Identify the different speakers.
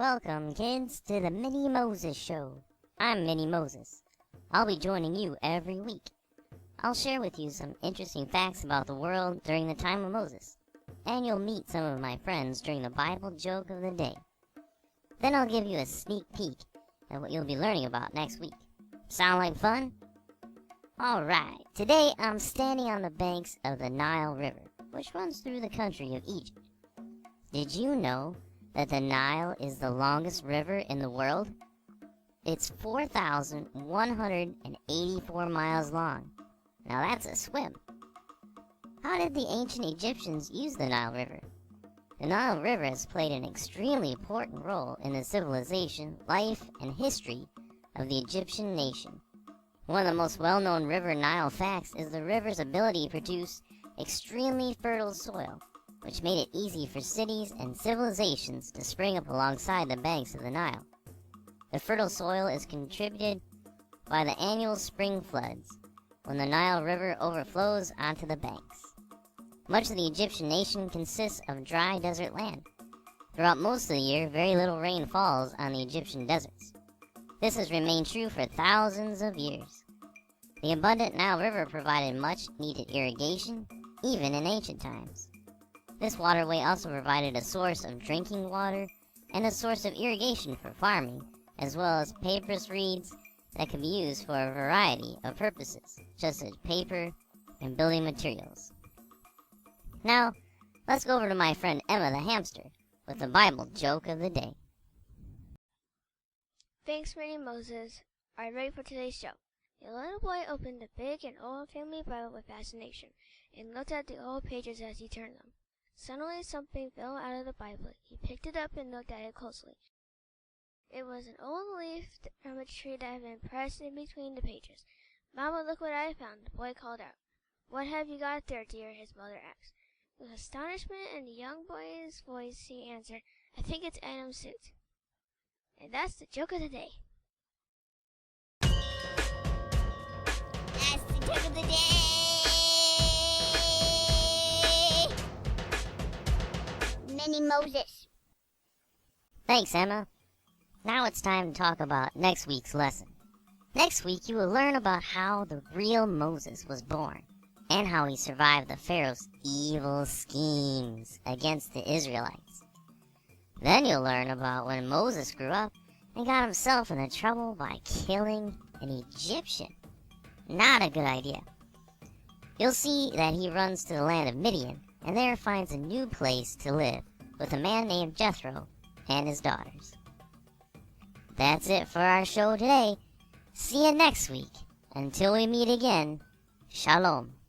Speaker 1: Welcome, kids, to the Mini Moses Show. I'm Mini Moses. I'll be joining you every week. I'll share with you some interesting facts about the world during the time of Moses, and you'll meet some of my friends during the Bible joke of the day. Then I'll give you a sneak peek at what you'll be learning about next week. Sound like fun? Alright, today I'm standing on the banks of the Nile River, which runs through the country of Egypt. Did you know that the Nile is the longest river in the world? It's 4,184 miles long. Now that's a swim. How did the ancient Egyptians use the Nile River? The Nile River has played an extremely important role in the civilization, life, and history of the Egyptian nation. One of the most well-known river Nile facts is the river's ability to produce extremely fertile soil, which made it easy for cities and civilizations to spring up alongside the banks of the Nile. The fertile soil is contributed by the annual spring floods, when the Nile River overflows onto the banks. Much of the Egyptian nation consists of dry desert land. Throughout most of the year, very little rain falls on the Egyptian deserts. This has remained true for thousands of years. The abundant Nile River provided much needed irrigation, even in ancient times. This waterway also provided a source of drinking water and a source of irrigation for farming, as well as papyrus reeds that could be used for a variety of purposes, such as paper and building materials. Now, let's go over to my friend Emma the hamster with the Bible joke of the day.
Speaker 2: Thanks, Mini Moses. Are you ready for today's joke? A little boy opened a big and old family Bible with fascination and looked at the old pages as he turned them. Suddenly something fell out of the Bible. He picked it up and looked at it closely. It was an old leaf from a tree that had been pressed in between the pages. "Mama, look what I found," the boy called out. "What have you got there, dear?" his mother asked. With astonishment in the young boy's voice, he answered, "I think it's Adam's suit." And that's the joke of the day.
Speaker 1: That's the joke of the day!
Speaker 3: Mini Moses.
Speaker 1: Thanks, Emma. Now it's time to talk about next week's lesson. Next week you will learn about how the real Moses was born and how he survived the Pharaoh's evil schemes against the Israelites. Then you'll learn about when Moses grew up and got himself into trouble by killing an Egyptian. Not a good idea. You'll see that he runs to the land of Midian and there finds a new place to live with a man named Jethro and his daughters. That's it for our show today. See you next week. Until we meet again, Shalom.